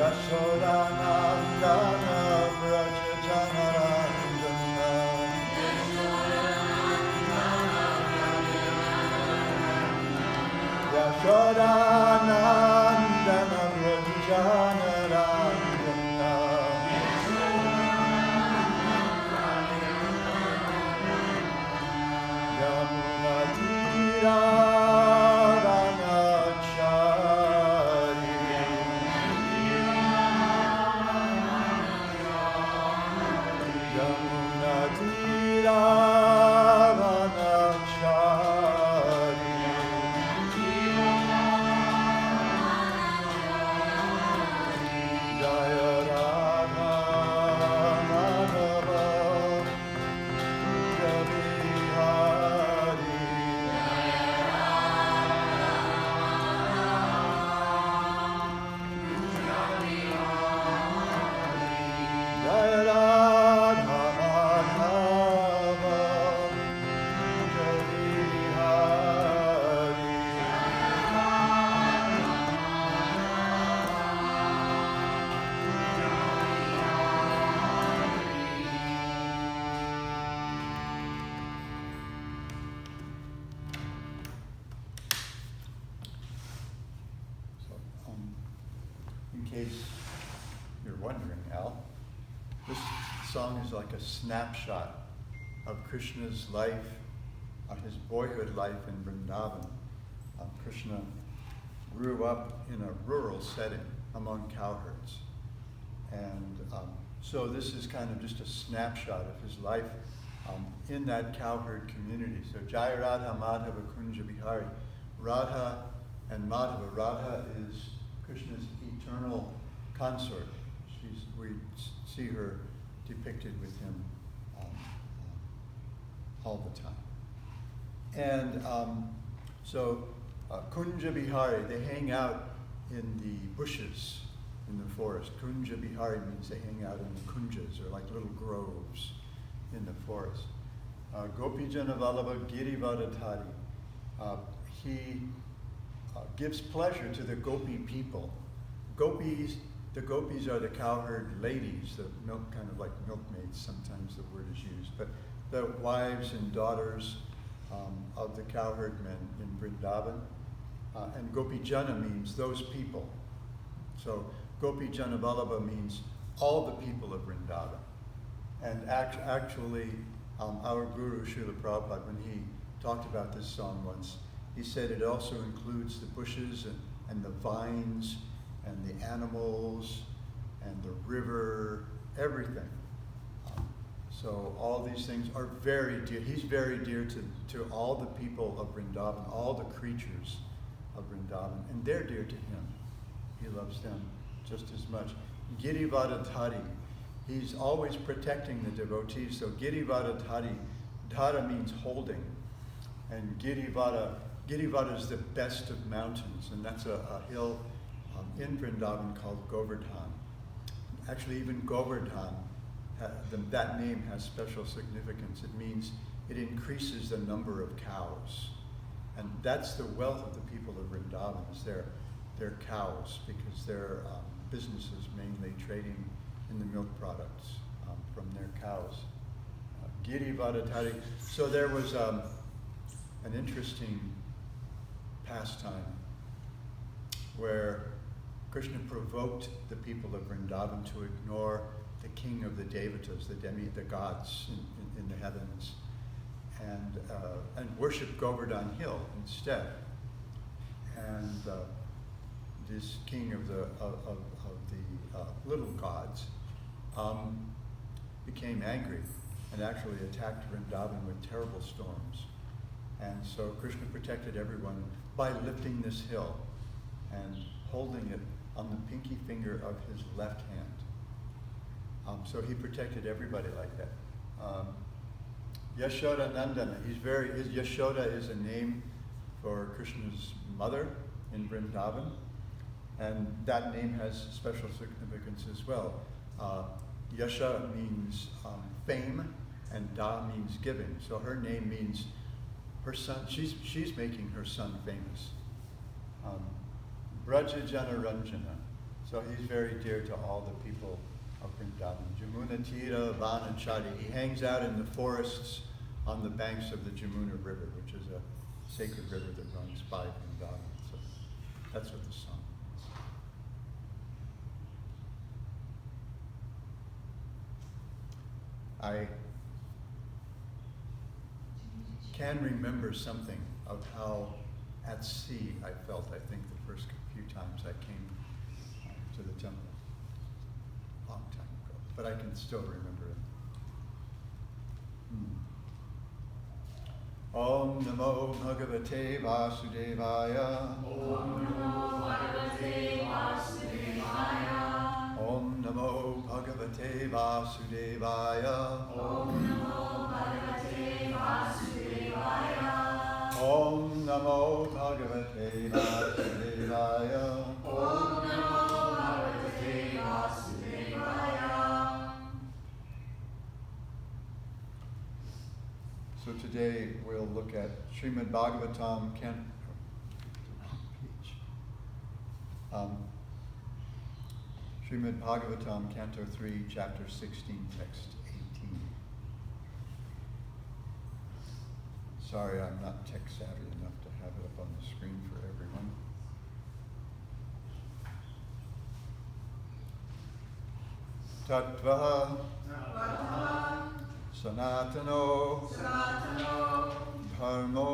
Yashoda Nandana Vraja Janarandana Yashoda Nandana Vraja Janarandana Yamuna Tira In case you're wondering, Al, this song is like a snapshot of Krishna's life, his boyhood life in Vrindavan. Krishna grew up in a rural setting among cowherds. And so this is kind of just a snapshot of his life in that cowherd community. So Jaya Radha Madhava Kunja Bihari. Radha and Madhava. Radha is Krishna's eternal consort. We see her depicted with him all the time. And so Kunja Bihari, they hang out in the bushes in the forest. Kunja Bihari means they hang out in the kunjas, or like little groves in the forest. Gopi Janavalava Girivadhatari. He gives pleasure to the gopi people. The gopis are the cowherd ladies, the kind of like milkmaids, sometimes the word is used, but the wives and daughters of the cowherd men in Vrindavan. And Gopi Jana means those people. So Gopi Jana Vallabha means all the people of Vrindavan. And actually, our Guru Srila Prabhupada, when he talked about this song once, he said it also includes the bushes and the vines and the animals and the river, everything. So all these things are very dear. He's very dear to all the people of Vrindavan, all the creatures of Vrindavan, and they're dear to him. He loves them just as much. Girivadhatari, he's always protecting the devotees. So Girivadhatari, Dhara means holding, and Girivada is the best of mountains, and that's a hill in Vrindavan called Govardhan. Actually, even Govardhan, that name has special significance. It means it increases the number of cows. And that's the wealth of the people of Vrindavan, is their cows, because their business is mainly trading in the milk products from their cows. Girivadhatari. So there was an interesting pastime where Krishna provoked the people of Vrindavan to ignore the king of the Devatas, the gods in the heavens, and worship Govardhan Hill instead. And this king of the little gods became angry and actually attacked Vrindavan with terrible storms. And so Krishna protected everyone by lifting this hill. and holding it on the pinky finger of his left hand. So he protected everybody like that. Yashoda Nandana, Yashoda is a name for Krishna's mother in Vrindavan, and that name has special significance as well. Yasha means fame, and Da means giving. So her name means her son. She's making her son famous. Braja Jana Ranjana. So he's very dear to all the people of Vrindavan. Jamuna Tira Vanachari. He hangs out in the forests on the banks of the Jamuna River, which is a sacred river that runs by Vrindavan. So that's what the song is. I can remember something of how at sea I felt, I think, the first few times I came to the temple. A long time ago. But I can still remember it. Om Namo Bhagavate Vasudevaya. Om Namo Bhagavate Vasudevaya. Om Namo Bhagavate Vasudevaya. Om Namo Bhagavate Vasudevaya. Om Namo Bhagavate Vasudevaya. Om Namo Bhagavate Vasudevaya. So today we'll look at Srimad Bhagavatam, Srimad Bhagavatam, Canto 3, Chapter 16, Text 18. Sorry, I'm not tech savvy enough to have it up on the screen for everyone. Tattva Sanatano Dharmo.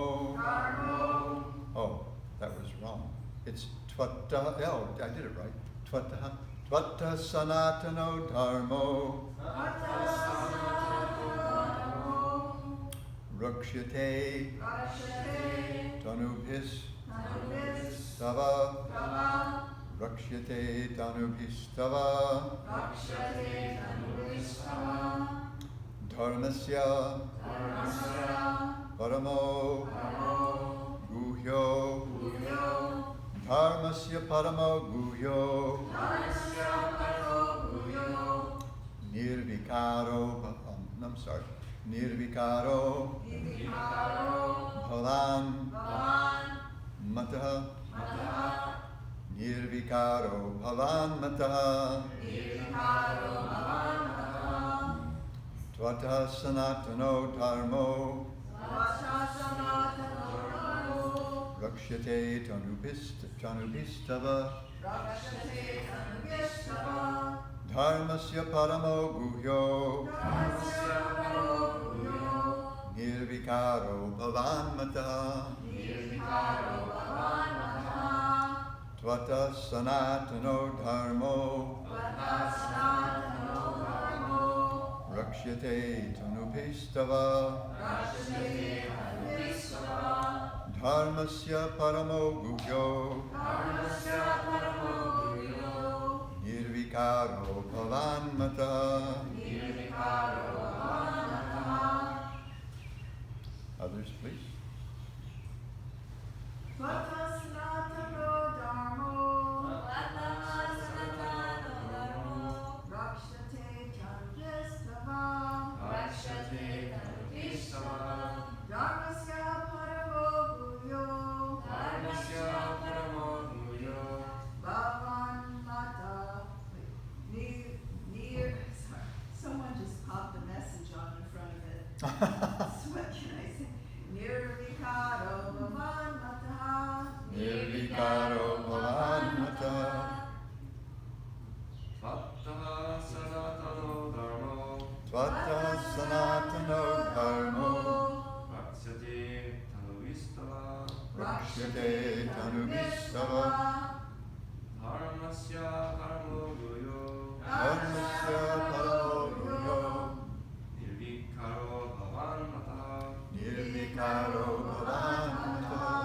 Oh, that was wrong. It's Tvata. Oh, I did it right. Tvata Sanatano Dharmo. Rakshate Tanubhis Tava. Rakshate Tanubhis Tava. Dharmasya Paramo Guhyo. Dharmasya Paramo Guhyo. Nirvikaro. I'm sorry. Nirvikaro Bhavan Mataha. Nirvikaro Bhavan Mataha. Tvata Sanatano Dharmo. Rakshate Tanubhistava. Dharmasya Paramo Guhyo. Nirvikaro Bhavan Mataha. Tvata Sanatano Dharmo. Rakshate Tanubhistava. Dharmasya Paramo Guhyo. Nirvikaro Bhavan Mataha. Others, please. Someone just popped a message on in front of it. So what can I say? Nirvikaro Bhavan Mataha. Nirvikaro Bhavan Mataha. Tvata Sanatano Dharmo. Rakshate Tanubhistava. Dharmasya Paramo Guhyo. Dharmasya Paramo Guhyo. Nirvikaro Bhavan Mataha. Nirvikaro Bhavan Mataha.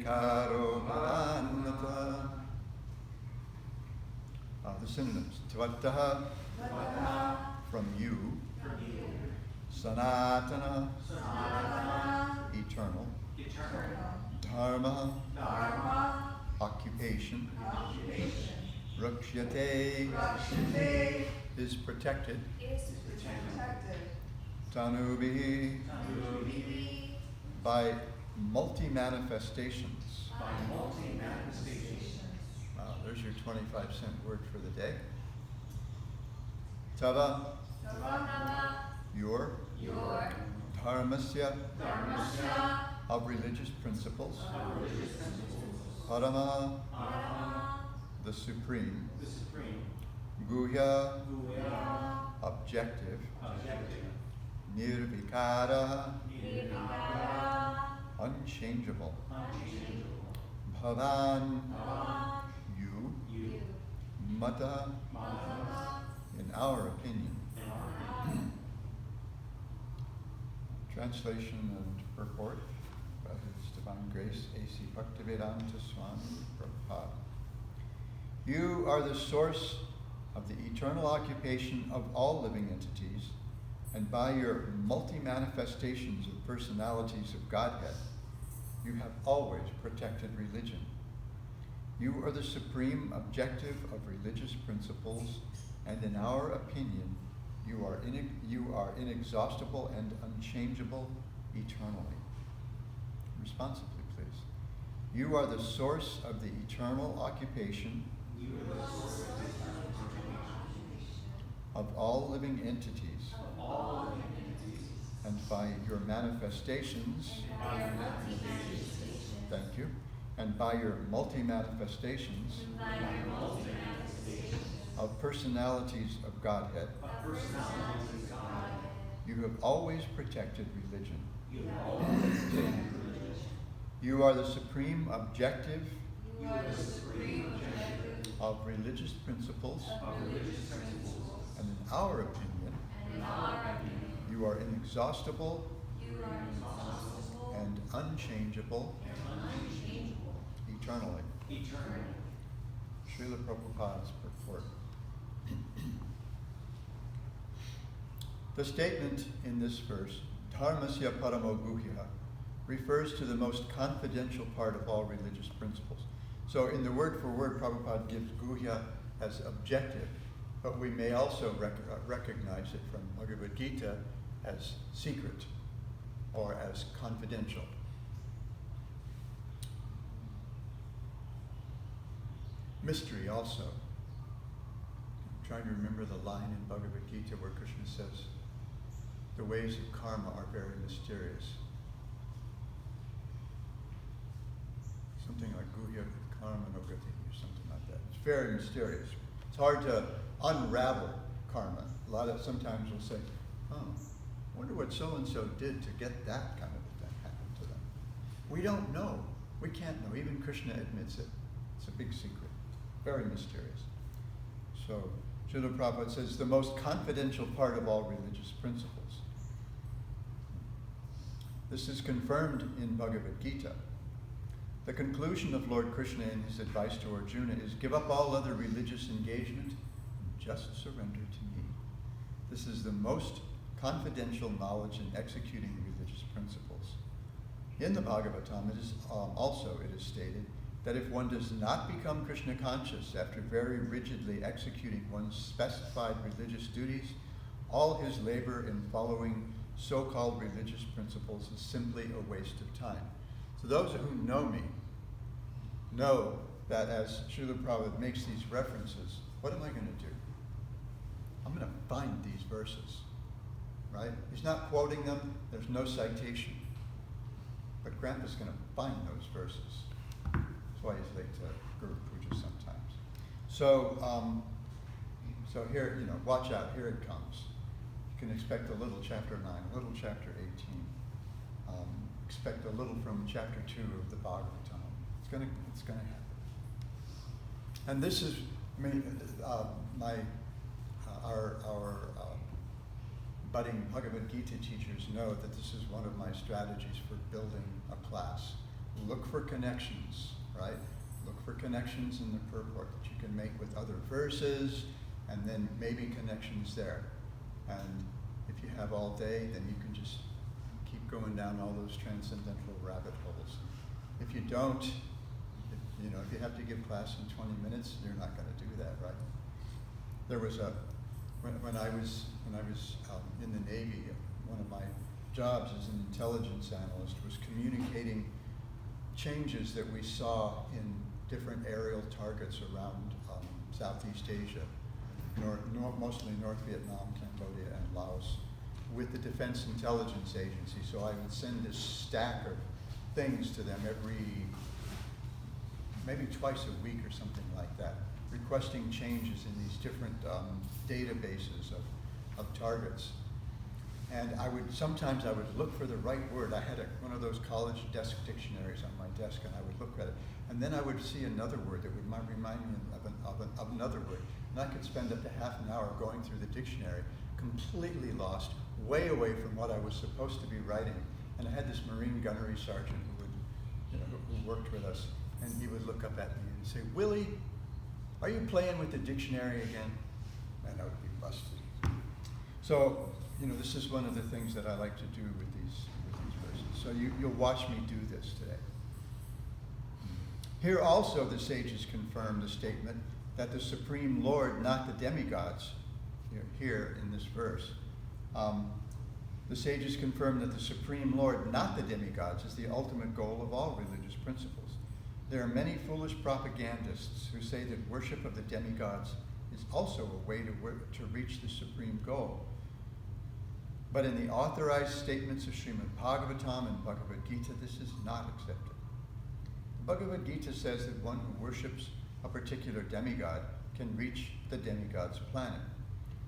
nirvikaro bhavannata. The synonyms. Tvataha, from you. Sanatana, eternal. Dharma, occupation. Rakshyate, is protected. Tanubihi, by multi-manifestations. Wow, there's your 25-cent word for the day. Tava, your dharmasya, of religious principles. Parama, the supreme. Guhya, objective. Nirvikara, unchangeable. Bhavan, you. Mata, in our opinion. Translation and purport by His Divine Grace A.C. Bhaktivedanta Swami Prabhupada. You are the source of the eternal occupation of all living entities, and by your multi-manifestations of personalities of Godhead, you have always protected religion. You are the supreme objective of religious principles, and in our opinion, you are inexhaustible and unchangeable eternally. Responsibly, please. You are the source of the eternal occupation of all living entities, and by your manifestations, thank you, and by your multi-manifestations of personalities of Godhead, you have always protected religion. You are the supreme objective of religious principles, and in our opinion, you are inexhaustible and unchangeable eternally. Srila Prabhupada's purport. The statement in this verse, Dharmasya Paramo Guhya, refers to the most confidential part of all religious principles. So in the word for word, Prabhupada gives Guhya as objective, but we may also recognize it from Bhagavad Gita as secret or as confidential. Mystery also. I'm trying to remember the line in Bhagavad Gita where Krishna says, the ways of karma are very mysterious. Something like Guhya Karma no Gati or something like that. It's very mysterious. It's hard to unravel karma. Sometimes we'll say, oh, wonder what so-and-so did to get that kind of a thing happen to them. We don't know. We can't know. Even Krishna admits it. It's a big secret. Very mysterious. So, Srila Prabhupada says the most confidential part of all religious principles. This is confirmed in Bhagavad Gita. The conclusion of Lord Krishna in his advice to Arjuna is, give up all other religious engagement and just surrender to me. This is the most confidential knowledge in executing religious principles. In the Bhagavatam, it is stated that if one does not become Krishna conscious after very rigidly executing one's specified religious duties, all his labor in following so-called religious principles is simply a waste of time. So those who know me know that as Srila Prabhupada makes these references, what am I going to do? I'm going to find these verses, right? He's not quoting them. There's no citation. But Grandpa's going to find those verses. That's why he's late to Guru Puja sometimes. So, so here, watch out. Here it comes. You can expect a little chapter 9, a little chapter 18. Expect a little from chapter 2 of the Bhagavatam. It's gonna happen. And this is, our budding Bhagavad Gita teachers know that this is one of my strategies for building a class. look for connections, right? Look for connections in the purport that you can make with other verses, and then maybe connections there. And if you have all day, then you can just keep going down all those transcendental rabbit holes. If you don't, if you have to give class in 20 minutes, you're not going to do that, right? There was when I was in the Navy, one of my jobs as an intelligence analyst was communicating changes that we saw in different aerial targets around Southeast Asia, mostly North Vietnam, Cambodia, and Laos, with the Defense Intelligence Agency. So I would send this stack of things to them maybe twice a week or something like that, requesting changes in these different databases of targets. And sometimes I would look for the right word. I had one of those college desk dictionaries on my desk, and I would look at it. And then I would see another word that would remind me of another word. And I could spend up to half an hour going through the dictionary, completely lost, way away from what I was supposed to be writing. And I had this Marine gunnery sergeant who worked with us, and he would look up at me and say, "Willie, are you playing with the dictionary again?" And I would be busted. So, this is one of the things that I like to do with these verses. So you'll watch me do this today. Here also the sages confirm the statement that the Supreme Lord, not the demigods, here in this verse, the sages confirm that the Supreme Lord, not the demigods, is the ultimate goal of all religious principles. There are many foolish propagandists who say that worship of the demigods is also a way to reach the supreme goal. But in the authorized statements of Srimad Bhagavatam and Bhagavad Gita, this is not accepted. The Bhagavad Gita says that one who worships a particular demigod can reach the demigod's planet,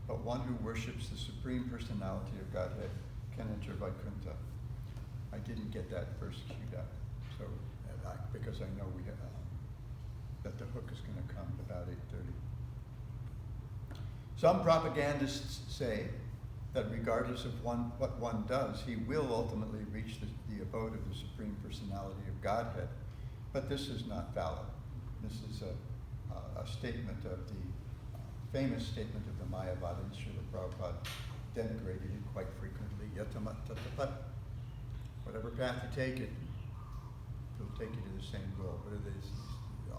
but one who worships the Supreme Personality of Godhead can enter Vaikuntha. I didn't get that verse queued up, so because I know that the hook is going to come about 8:30. Some propagandists say that regardless of what one does, he will ultimately reach the abode of the Supreme Personality of Godhead. But this is not valid. This is a statement of the famous statement of the Mayavada, and Srila Prabhupada denigrated it quite frequently. Yatamat tatapat. Whatever path you take it, it'll take you to the same goal. What are these?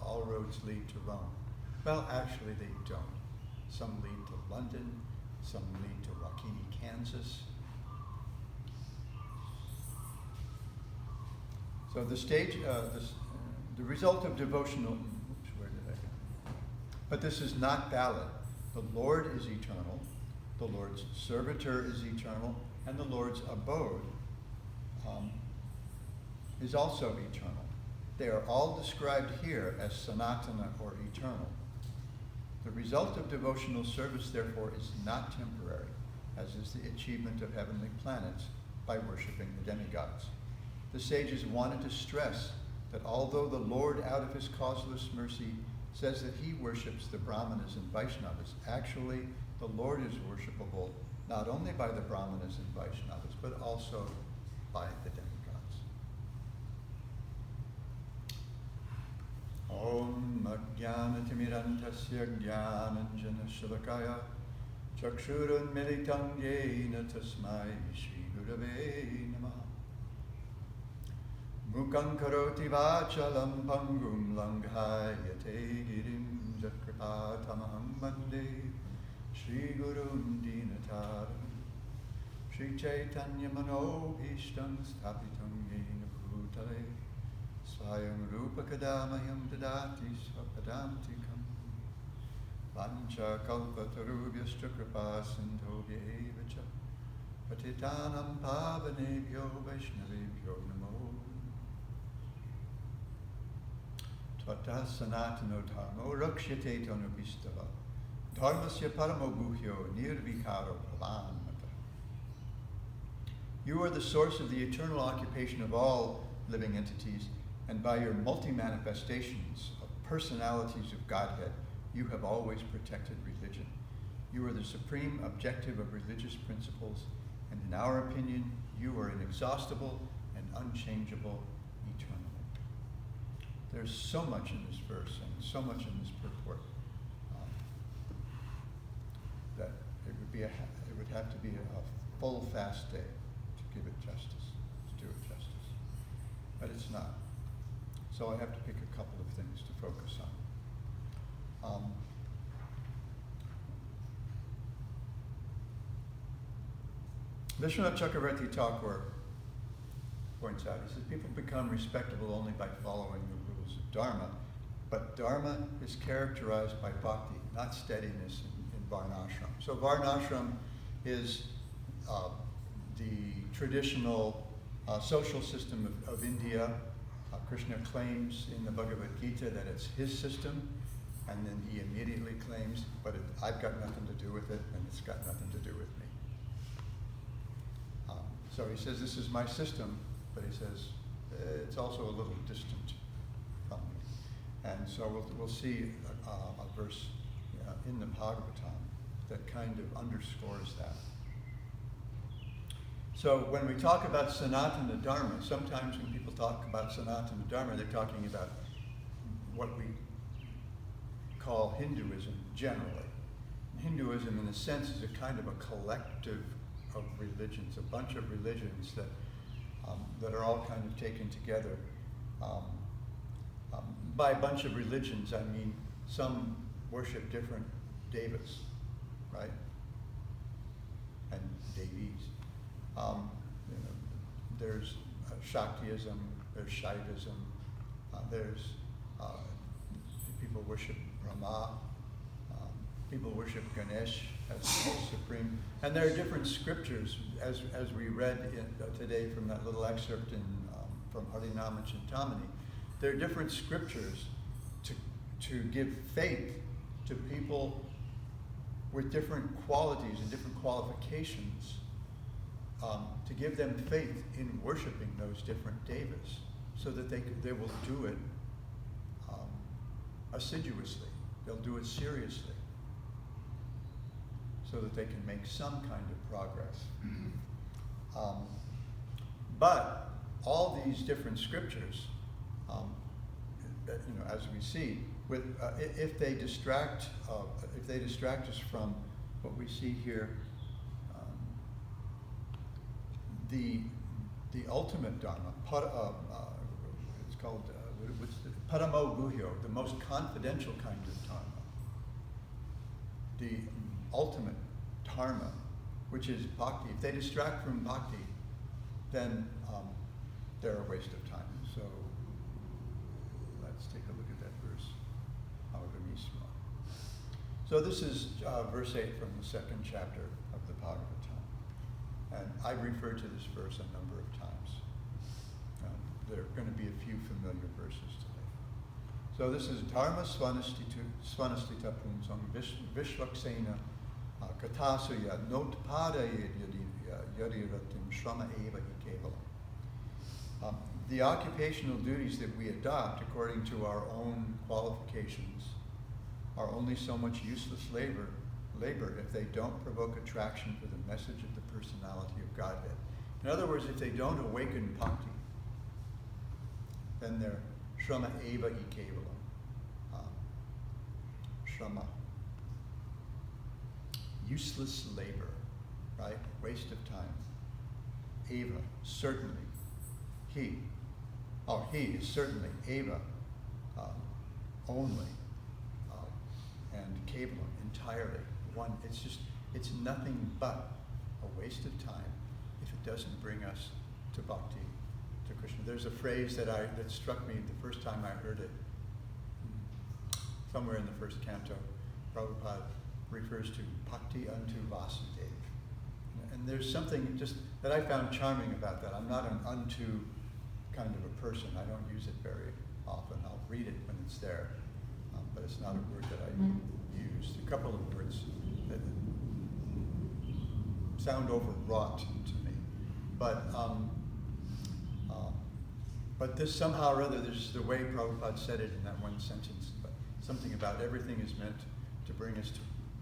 All roads lead to Rome. Well, actually they don't. Some lead to London, some lead to Waukene, Kansas. So the result of devotional, where did I go? But this is not valid. The Lord is eternal, the Lord's servitor is eternal, and the Lord's abode is also eternal. They are all described here as sanatana, or eternal. The result of devotional service, therefore, is not temporary, as is the achievement of heavenly planets by worshiping the demigods. The sages wanted to stress that although the Lord, out of his causeless mercy, says that he worships the Brahmanas and Vaishnavas, actually the Lord is worshipable not only by the Brahmanas and Vaishnavas, but also by the demigods. Om Ajnanatimirantasya Jnananjana Shalakaya Chakshurun Militam Yena Tasmai Shri Gurave Namaha Mukhaṁ Karoti Vachalam Pangum Langhayate Girim Jatkripatamaham Vande Shri Gurun Dinataram Shri Chaitanya Manobhishtam Sthapitam Yena Bhutale Swayam Rupa Kadamayam Dadati Swapadantikam Pancha Kalpa Tarubhyascha Kripa Sindhobhya Evacha Patitanam Pavanebhyo Vaishnavebhyo Namo Tvata Sanatano Dharmo Rakshyate Tanubhistava Dharmasya Paramo Guhyo Nirvikaro Bhavanmata. You are the source of the eternal occupation of all living entities, and by your multi-manifestations of personalities of Godhead, you have always protected religion. You are the supreme objective of religious principles, and in our opinion, you are inexhaustible and unchangeable eternally. There's so much in this verse and so much in this purport that it would have to be a full fast day to give it justice, to do it justice. But it's not. So I have to pick a couple of things to focus on. Vishwanath Chakravarti Thakur points out, he says, people become respectable only by following the rules of Dharma, but Dharma is characterized by bhakti, not steadiness in Varnashram. So Varnashram is the traditional social system of India. Krishna claims in the Bhagavad Gita that it's his system, and then he immediately claims, but I've got nothing to do with it, and it's got nothing to do with me. So he says, this is my system, but he says, it's also a little distant from me. And so we'll see a verse in the Bhagavatam that kind of underscores that. So when we talk about Sanatana Dharma, sometimes when people talk about Sanatana Dharma, they're talking about what we call Hinduism generally. Hinduism, in a sense, is a kind of a collective of religions, a bunch of religions that are all kind of taken together. By a bunch of religions, I mean some worship different devas, right? And devis. There's Shaktiism, there's Shaivism, there's people worship Brahma, people worship Ganesh as supreme, and there are different scriptures, as we read today from that little excerpt from Harinama Chintamani. There are different scriptures to give faith to people with different qualities and different qualifications, to give them faith in worshiping those different devas, so that they will do it assiduously. They'll do it seriously, so that they can make some kind of progress. But all these different scriptures, as we see, if they distract us from what we see here, the ultimate Dharma, it's called Paramo Guhyo, the most confidential kind of Dharma. The ultimate Dharma, which is bhakti. If they distract from bhakti, then they're a waste of time. So let's take a look at that verse. Avagamisma. So this is verse 8 from the second chapter of the Bhagavatam. And I've referred to this verse a number of times. There are going to be a few familiar verses today. So this is Dharma Svanastita Punsam Vishvaksena Katasuya Notpada Yadiratim Shrama Eva Ikevalam. The occupational duties that we adopt according to our own qualifications are only so much useless labor if they don't provoke attraction for the message of the personality of Godhead. In other words, if they don't awaken bhakti, then they're Shrama Eva Ikevalam. Shrama. Useless labor, right? Waste of time. Eva, certainly. He is certainly. Eva, only. And Kevalam, entirely. One, it's nothing but a waste of time if it doesn't bring us to bhakti, to Krishna. There's a phrase that struck me the first time I heard it. Somewhere in the first canto, Prabhupada refers to bhakti unto Vasudeva. And there's something just that I found charming about that. I'm not an unto kind of a person. I don't use it very often. I'll read it when it's there, but it's not a word that I use. A couple of words that sound overwrought to me. But this somehow or other, this is the way Prabhupada said it in that one sentence, but something about everything is meant to bring us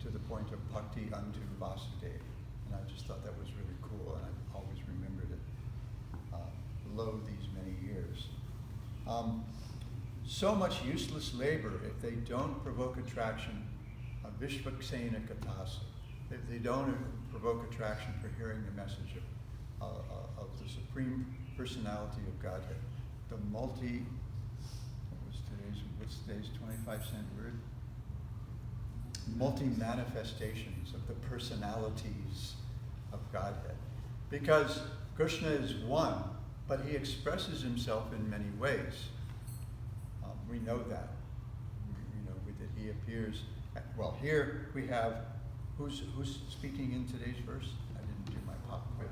to the point of bhakti unto Vasudeva. And I just thought that was really cool, and I've always remembered it lo these many years. so much useless labor if they don't provoke attraction, vishvaksena katasa, if they don't provoke attraction for hearing the message of the Supreme Personality of Godhead, the what's today's 25-cent word? Multi-manifestations of the personalities of Godhead. Because Krishna is one, but he expresses himself in many ways. We know that. We know that he appears. Well, here we have, who's speaking in today's verse? I didn't do my pop quiz.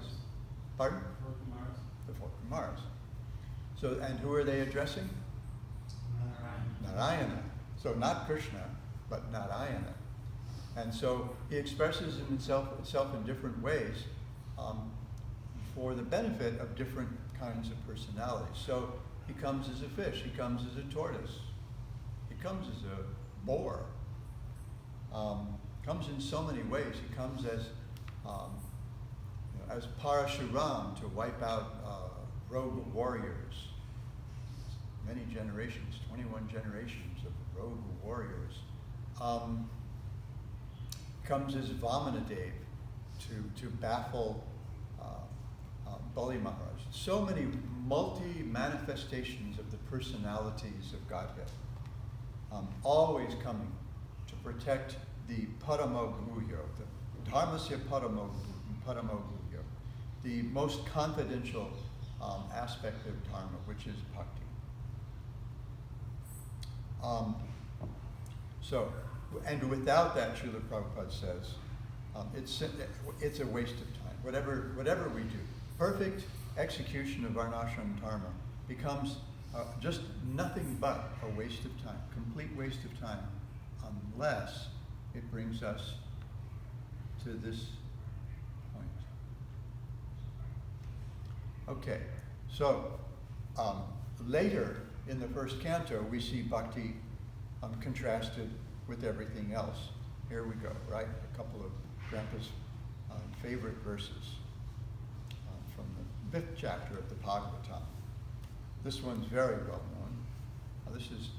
Pardon? The four Kumars. So, and who are they addressing? Narayana. So not Krishna, but Narayana. And so he expresses himself in different ways for the benefit of different kinds of personalities. So he comes as a fish, he comes as a tortoise, he comes as a boar, comes in so many ways. He comes as Parashuram to wipe out rogue warriors. Many generations, 21 generations of rogue warriors. Comes as Vamanadev to baffle Bali Maharaj. So many multi-manifestations of the personalities of Godhead. Always coming to protect the Paramoguhyo, the Dharmasya Paramoguhyo, the most confidential aspect of Dharma, which is Bhakti. And without that, Srila Prabhupada says, it's a waste of time. Whatever we do, perfect execution of Varnashram Dharma becomes just nothing but a waste of time, complete waste of time, unless it brings us to this point. Okay, so later in the first canto, we see Bhakti contrasted with everything else. Here we go, right? A couple of Grandpa's favorite verses from the 5th chapter of the Bhagavatam. This one's very well known. This is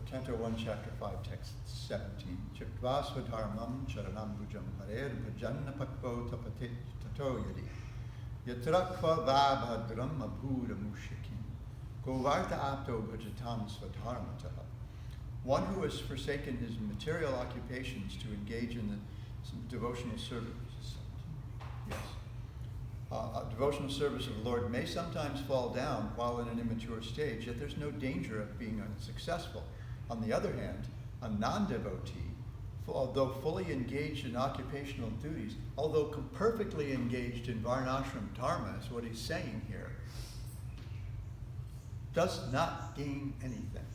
Canto 1, Chapter 5, Text 17. Chiktva swadharmam charanam bhujam harer bhajanna pakvo tapatit tato yadi. Yatrakva vabhadram abhura mushikim. Govarta apto bhajatam swadharmataha. One who has forsaken his material occupations to engage in some devotional service. Yes. Devotional service of the Lord may sometimes fall down while in an immature stage, yet there's no danger of being unsuccessful. On the other hand, a non-devotee, although fully engaged in occupational duties, although perfectly engaged in Varnashram Dharma, is what he's saying here, does not gain anything.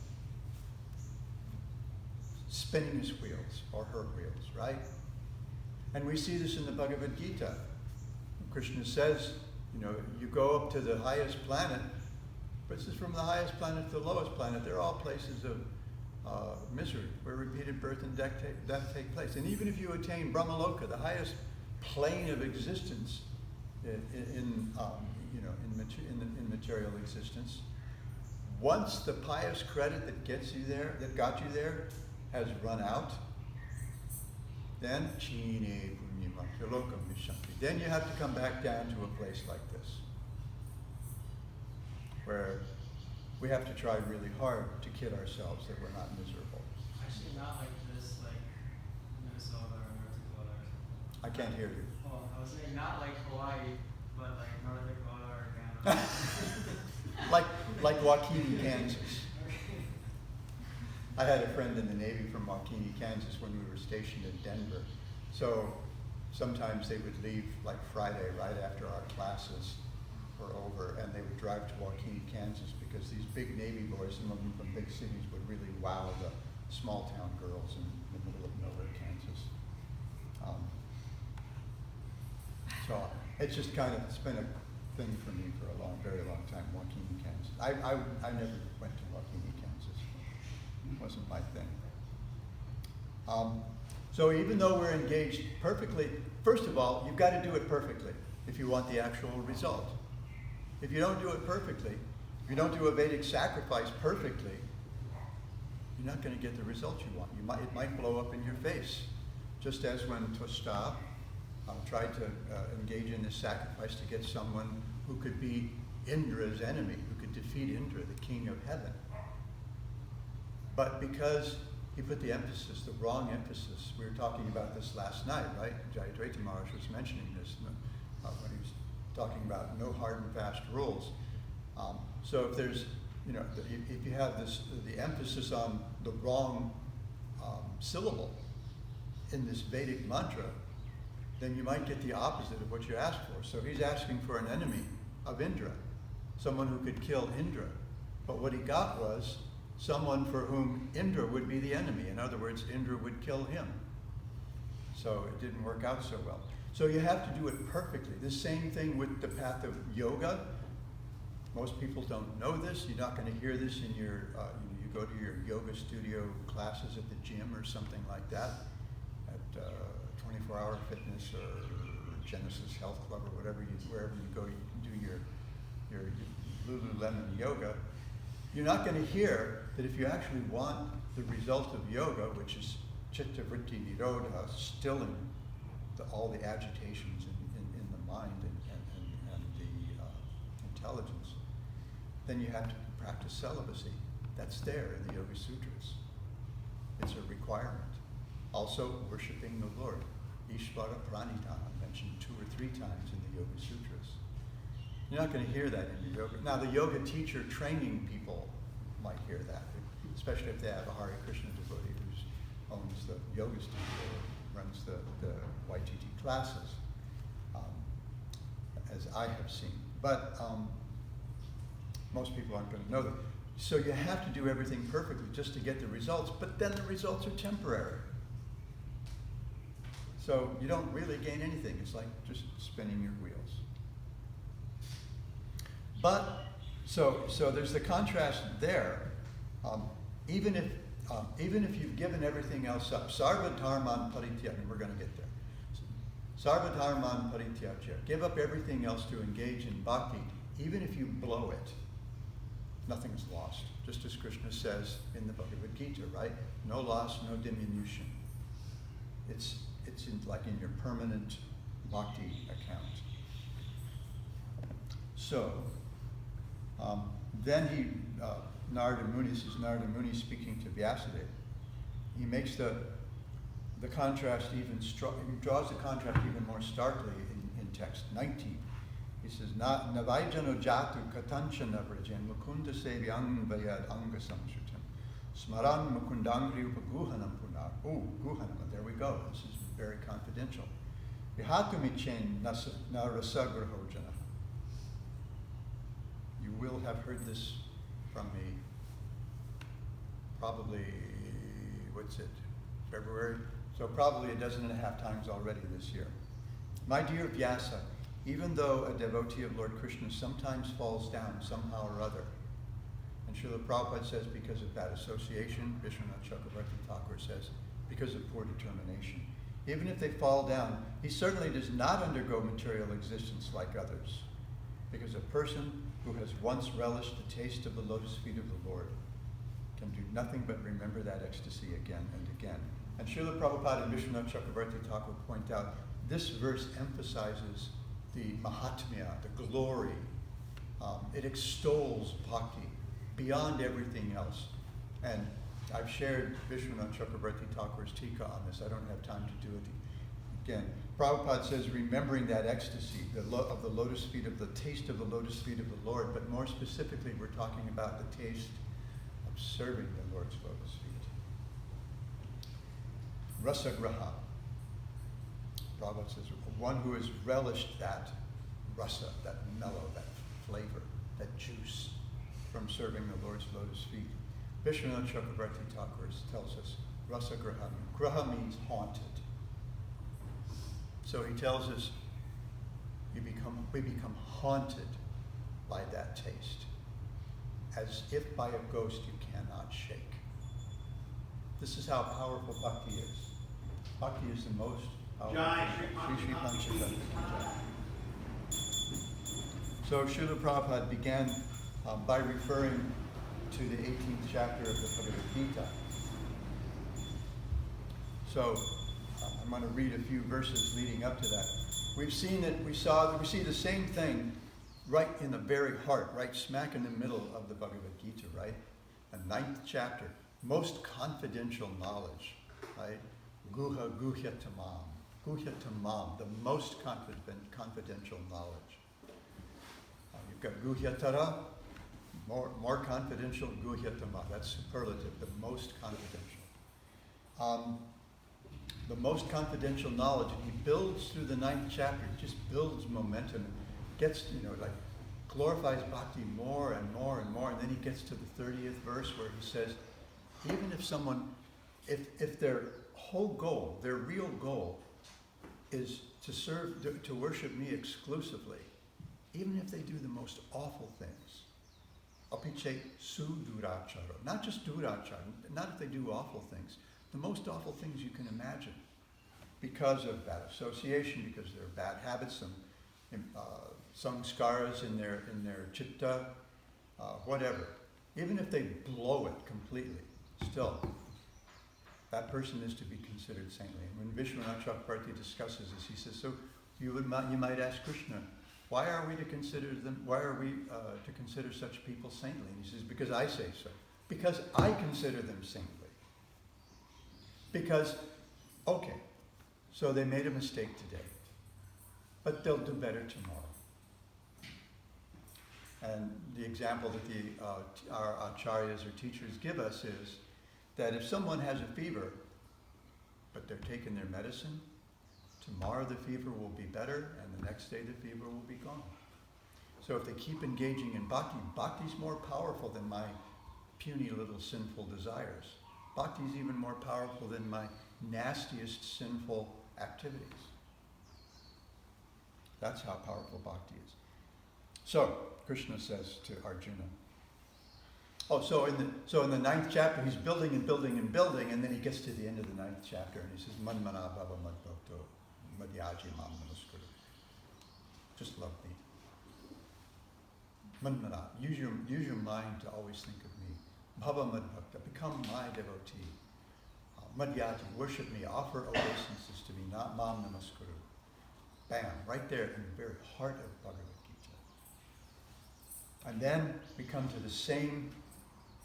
Spinning his wheels, or her wheels, right? And we see this in the Bhagavad Gita. Krishna says, you go up to the highest planet, but this is from the highest planet to the lowest planet. They're all places of misery, where repeated birth and death take place. And even if you attain Brahmaloka, the highest plane of existence in material existence, once the pious credit that got you there, has run out, then then you have to come back down to a place like this, where we have to try really hard to kid ourselves that we're not miserable. Actually, not like this, like Minnesota or North Dakota or something. I can't hear you. Oh, I was saying not like Hawaii, but like North Dakota or Canada. like Waukene, Kansas. I had a friend in the Navy from Waukene, Kansas when we were stationed in Denver. So sometimes they would leave like Friday right after our classes were over, and they would drive to Waukene, Kansas, because these big Navy boys, some of them from big cities, would really wow the small town girls in the middle of nowhere, Kansas. So it's just it's been a thing for me for a very long time, Waukene, Kansas. I never went to Waukene, Kansas. It wasn't my thing. So even though we're engaged perfectly, first of all, you've got to do it perfectly if you want the actual result. If you don't do it perfectly, if you don't do a Vedic sacrifice perfectly, you're not going to get the result you want. It might blow up in your face. Just as when Tosta tried to engage in this sacrifice to get someone who could be Indra's enemy, who could defeat Indra, the king of heaven. But because he put the emphasis, the wrong emphasis, we were talking about this last night, right? Jayadvaita Maharaj was mentioning this when he was talking about no hard and fast rules. So if there's, if you have the emphasis on the wrong syllable in this Vedic mantra, then you might get the opposite of what you asked for. So he's asking for an enemy of Indra, someone who could kill Indra. But what he got was someone for whom Indra would be the enemy. In other words, Indra would kill him. So it didn't work out so well. So you have to do it perfectly. The same thing with the path of yoga. Most people don't know this. You're not going to hear this in your, you go to your yoga studio classes at the gym or something like that, at 24-Hour Fitness or Genesis Health Club or wherever you go, you do your Lululemon yoga. You're not going to hear that if you actually want the result of yoga, which is chitta vritti nirodha, stilling all the agitations in the mind and the intelligence, then you have to practice celibacy. That's there in the Yoga Sutras. It's a requirement. Also, worshiping the Lord. Ishvara Pranidhana, mentioned 2 or 3 times in the Yoga Sutras. You're not going to hear that in the yoga. Now, the yoga teacher training people might hear that, especially if they have a Hare Krishna devotee who owns the yoga studio or runs the YTT classes, as I have seen. But most people aren't going to know that. So you have to do everything perfectly just to get the results, but then the results are temporary. So you don't really gain anything. It's like just spinning your wheels. But, so there's the contrast there. Even if you've given everything else up, sarva dharman parityaja, and we're going to get there. Sarva dharman parityaja, give up everything else to engage in bhakti, even if you blow it, nothing's lost. Just as Krishna says in the Bhagavad Gita, right? No loss, no diminution. It's like in your permanent bhakti account. So, then Narada Muni, this is Narada Muni speaking to Vyasadeva. He makes the contrast even he draws the contrast even more starkly in text 19. He says, Navaijano jatu katanchana vrajan mukunda sevyang vayad anga samshutam smaran mukundangri upaguhanam punar. Oh, guhanam, there we go. This is very confidential. Vihatumichen narasagrahojana. You will have heard this from me probably, February? So probably 12.5 times already this year. My dear Vyasa, even though a devotee of Lord Krishna sometimes falls down somehow or other, and Srila Prabhupada says because of bad association, Vishwanath Chakravarti Thakur says because of poor determination. Even if they fall down, he certainly does not undergo material existence like others, because a person who has once relished the taste of the lotus feet of the Lord can do nothing but remember that ecstasy again and again. And Srila Prabhupada and Vishwanath Chakravarti Thakur point out this verse emphasizes the mahatmya, the glory. It extols bhakti beyond everything else. And I've shared Vishwanath Chakravarti Thakur's tika on this. I don't have time to do it again. Prabhupada says, remembering that ecstasy of the lotus feet, of the taste of the lotus feet of the Lord, but more specifically, we're talking about the taste of serving the Lord's lotus feet. Rasagraha. Prabhupada says, one who has relished that rasa, that mellow, that flavor, that juice from serving the Lord's lotus feet. Vishwanath Chakravarti Thakur tells us, Rasagraha. Graha means haunted. So he tells us, we become haunted by that taste, as if by a ghost you cannot shake. This is how powerful bhakti is. Bhakti is the most powerful. Jai Shri Panchatattva. So Srila Prabhupada began by referring to the 18th chapter of the Bhagavad Gita, So I'm going to read a few verses leading up to that. We see the same thing right in the very heart, right smack in the middle of the Bhagavad Gita, right? The 9th chapter, most confidential knowledge, right? Guha guhya tamam. Guhya tamam, the most confidential knowledge. You've got guhya tara, more confidential, guhya tamam. That's superlative, the most confidential. The most confidential knowledge, and he builds through the 9th chapter, he just builds momentum, gets, glorifies bhakti more and more and more, and then he gets to the 30th verse where he says, even if someone, if their whole goal, their real goal is to worship me exclusively, even if they do the most awful things, apiche su durachara, not just durachara, not if they do awful things, the most awful things you can imagine, because of bad association, because there are bad habits, some samskaras in their chitta, whatever. Even if they blow it completely, still, that person is to be considered saintly. And when Vishwanath Chakravarti discusses this, he says, so you might ask Krishna, why are we to consider such people saintly? And he says, because I say so. Because I consider them saintly. Because, okay, so they made a mistake today, but they'll do better tomorrow. And the example that our acharyas or teachers give us is that if someone has a fever, but they're taking their medicine, tomorrow the fever will be better, and the next day the fever will be gone. So if they keep engaging in bhakti, bhakti's more powerful than my puny little sinful desires. Bhakti is even more powerful than my nastiest sinful activities. That's how powerful bhakti is. So, Krishna says to Arjuna, so in the 9th chapter, he's building and building and building, and then he gets to the end of the 9th chapter, and he says, Manmana bhava madbhakto madhyaji mam namaskuru. Just love me. Manmana, use your mind to always think of me. Bhava madbhakta, become my devotee. Madhyaji, worship me, offer obeisances to me, not mam namaskuru. Bam, right there in the very heart of Bhagavad Gita. And then we come to the same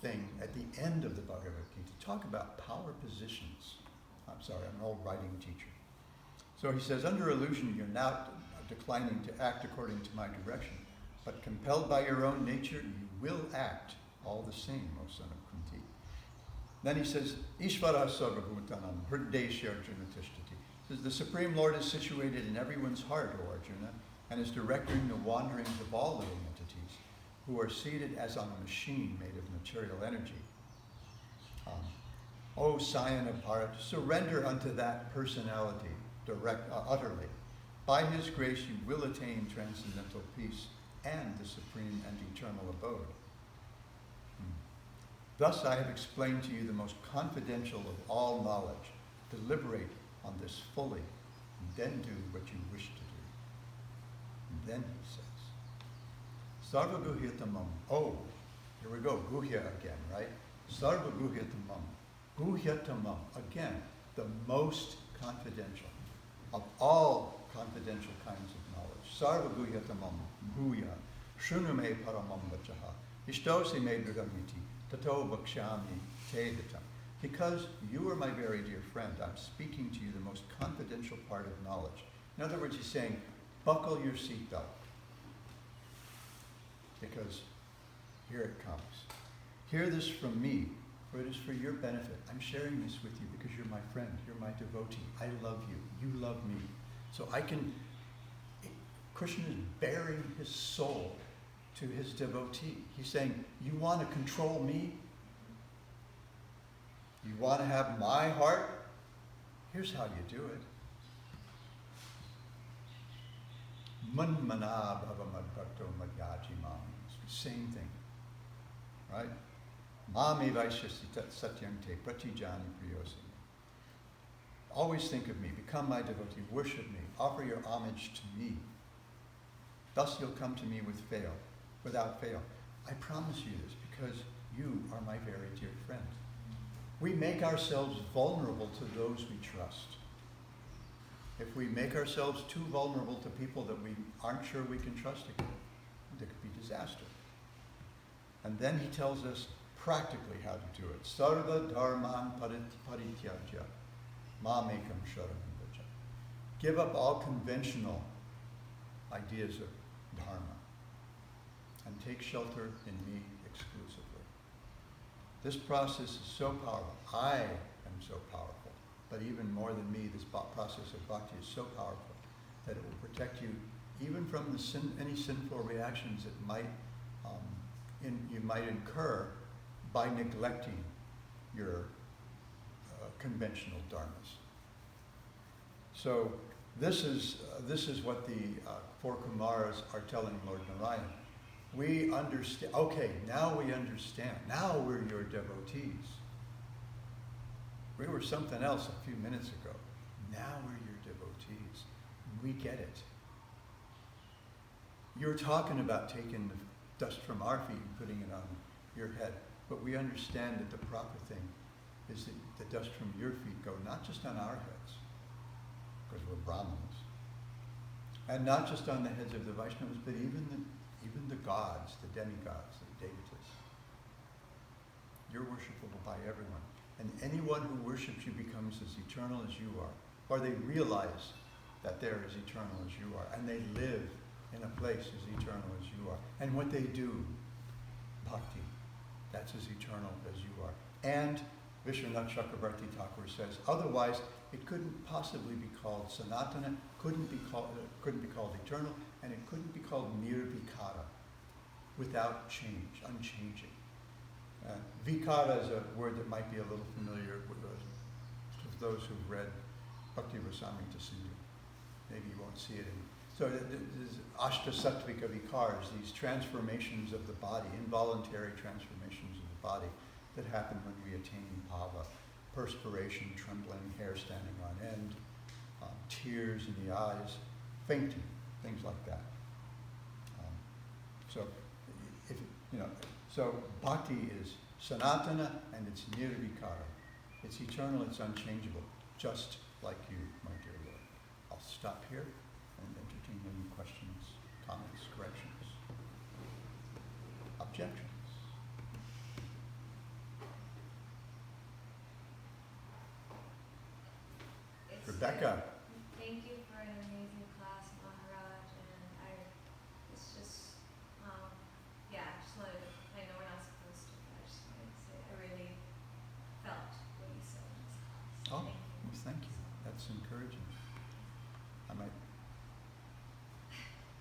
thing at the end of the Bhagavad Gita. Talk about power positions. I'm sorry, I'm an old writing teacher. So he says, under illusion, you're now declining to act according to my direction, but compelled by your own nature, you will act all the same, O son of Kunti. Then he says, Ishvara sarvabhutanam hridesya Arjuna tishtati. He says, the Supreme Lord is situated in everyone's heart, O Arjuna, and is directing the wanderings of all living entities, who are seated as on a machine made of material energy. O scion of Bharat, surrender unto that personality utterly. By his grace you will attain transcendental peace and the supreme and eternal abode. Thus I have explained to you the most confidential of all knowledge. Deliberate on this fully, and then do what you wish to do. And then he says, Sarva guhyatamam. Oh, here we go, guhya again, right? Sarva guhyatamam. Guhyatamam, again, the most confidential of all confidential kinds of knowledge. Sarva guhyatamam, bhuya, shrunume paramam vachaha, ishtosi me drugamiti, tato bhakshyami te. Because you are my very dear friend, I'm speaking to you the most confidential part of knowledge. In other words, he's saying, buckle your seatbelt. Because here it comes. Hear this from me, for it is for your benefit. I'm sharing this with you because you're my friend, you're my devotee. I love you, you love me. So Krishna is bearing his soul to his devotee. He's saying, you want to control me? You want to have my heart? Here's how you do it. Manmana bhava madbhakto madhyaji mam. Same thing. Right? Mami vaishyasi tat satyam te pratijani priyosi. Always think of me. Become my devotee. Worship me. Offer your homage to me. Thus you'll come to me without fail. I promise you this because you are my very dear friend. We make ourselves vulnerable to those we trust. If we make ourselves too vulnerable to people that we aren't sure we can trust again, there could be disaster. And then he tells us practically how to do it. Sarva dharman parityajya mamekam sharanam vraja. Give up all conventional ideas of dharma and take shelter in me exclusively. This process is so powerful. I am so powerful. But even more than me, this process of bhakti is so powerful that it will protect you even from any sinful reactions that you might incur by neglecting your conventional dharmas. So this is what the four Kumaras are telling Lord Narayan. We understand. Okay, now we understand. Now we're your devotees. We were something else a few minutes ago. Now we're your devotees. We get it. You're talking about taking the dust from our feet and putting it on your head. But we understand that the proper thing is that the dust from your feet go not just on our heads, because we're Brahmanas, and not just on the heads of the Vaishnavas, but even the gods, the demigods, the devatas. You're worshipable by everyone. And anyone who worships you becomes as eternal as you are. Or they realize that they're as eternal as you are. And they live in a place as eternal as you are. And what they do, bhakti, that's as eternal as you are. And Vishwanath Chakravarti Thakur says, otherwise it couldn't possibly be called Sanatana, couldn't be called eternal, and it couldn't be called nirvikara, without change, unchanging. Vikara is a word that might be a little familiar with those who've read Bhakti Rasamrita Sindhu. Maybe you won't see it in. So there's Ashtasattvika Vikars, these transformations of the body, involuntary transformations of the body that happen when we attain bhava. Perspiration, trembling, hair standing on end, tears in the eyes, fainting, things like that. So bhakti is sanatana and it's nirvikara. It's eternal, it's unchangeable, just like you, my dear Lord. I'll stop here and entertain any questions, comments, corrections, objections. Rebecca. Thank you for an amazing class, Maharaj, and it's just, just wanted to, I know we're not supposed to, but I just wanted to say, I really felt what you said in this class. Oh, thank you. That's encouraging. I might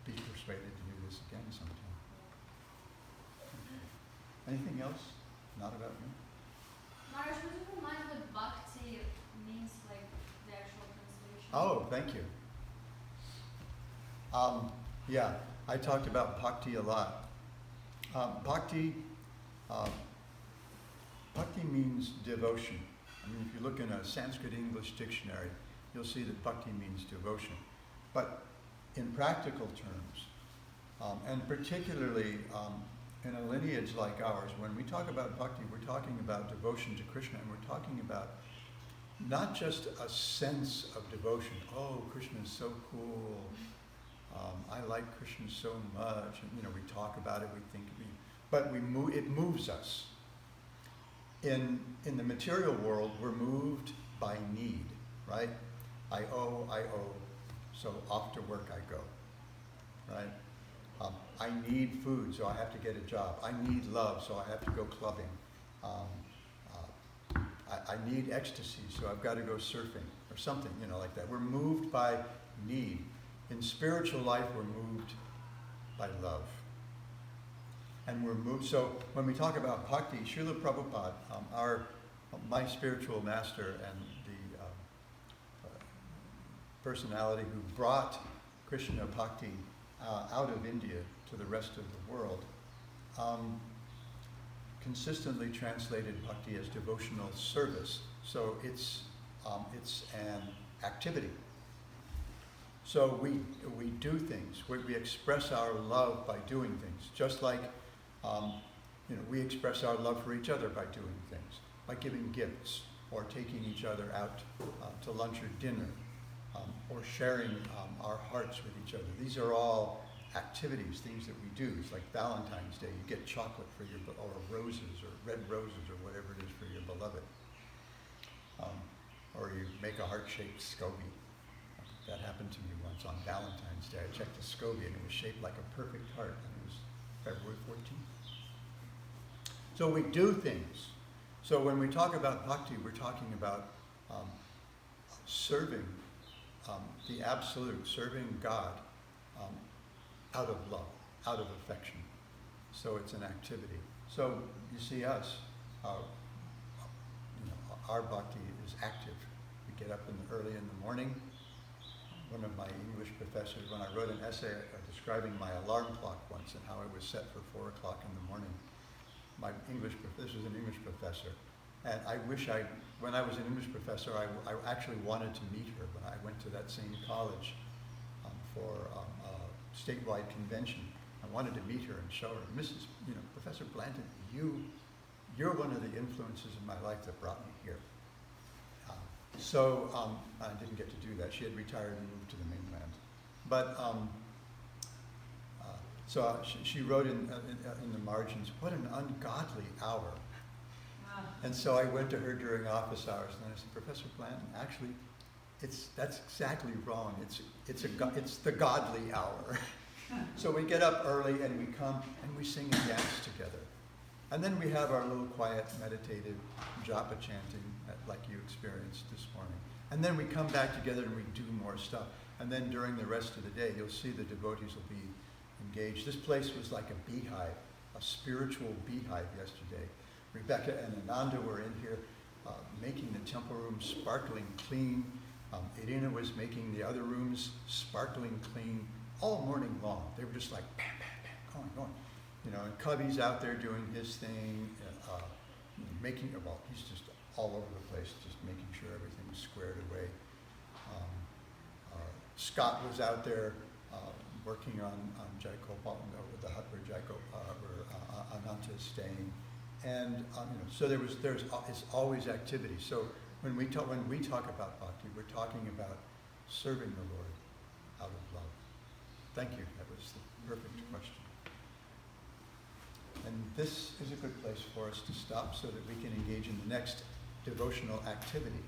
be persuaded to do this again sometime. Anything else? Not about me? Maharaj, would you remind what bhakti means, like the actual translation? Oh, thank you. I talked about bhakti a lot. Bhakti means devotion. I mean, if you look in a Sanskrit English dictionary, you'll see that bhakti means devotion. But in practical terms, and particularly in a lineage like ours, when we talk about bhakti, we're talking about devotion to Krishna, and we're talking about not just a sense of devotion. Oh, Krishna is so cool. I like Krishna so much. And, we talk about it, we think, but it moves us. In the material world, we're moved by need, right? I owe, so off to work I go, right? I need food, so I have to get a job. I need love, so I have to go clubbing. I need ecstasy, so I've got to go surfing or something, like that. We're moved by need. In spiritual life, we're moved by love. And we're moved, so when we talk about bhakti, Srila Prabhupada, my spiritual master and the personality who brought Krishna bhakti out of India to the rest of the world, consistently translated bhakti as devotional service. So it's an activity. So we do things. We express our love by doing things, just like we express our love for each other by doing things, by giving gifts or taking each other out to lunch or dinner, or sharing our hearts with each other. These are all activities, things that we do. It's like Valentine's Day. You get chocolate for your, or roses, or red roses, or whatever it is for your beloved. Or you make a heart-shaped SCOBY. That happened to me once on Valentine's Day. I checked the SCOBY and it was shaped like a perfect heart, and it was February 14th. So we do things. So when we talk about bhakti, we're talking about serving the absolute, serving God out of love, out of affection. So it's an activity. So you see us, our bhakti is active. We get up early in the morning. One of my English professors, when I wrote an essay describing my alarm clock once and how it was set for 4 o'clock in the morning, this was an English professor, and when I was an English professor, I actually wanted to meet her when I went to that same college for a statewide convention. I wanted to meet her and show her, Professor Blanton, you're one of the influences in my life that brought me here. So I didn't get to do that. She had retired and moved to the mainland. But so she wrote in the margins, "What an ungodly hour." And so I went to her during office hours, and I said, "Professor Blanton, actually, that's exactly wrong. It's the godly hour." So we get up early and we come and we sing and dance together. And then we have our little quiet meditative japa chanting like you experienced this morning. And then we come back together and we do more stuff. And then during the rest of the day, you'll see the devotees will be engaged. This place was like a beehive, a spiritual beehive yesterday. Rebecca and Ananda were in here making the temple rooms sparkling clean. Irina was making the other rooms sparkling clean all morning long. They were just like bam, bam, bam, going. And Cubby's out there doing his thing, he's just all over the place, just making sure everything's squared away. Scott was out there working on Jaikopal, the hut where Ananta is staying. And so it's always activity. So when we talk about bhakti, we're talking about serving the Lord out of love. Thank you. That was the perfect question. And this is a good place for us to stop so that we can engage in the next devotional activity.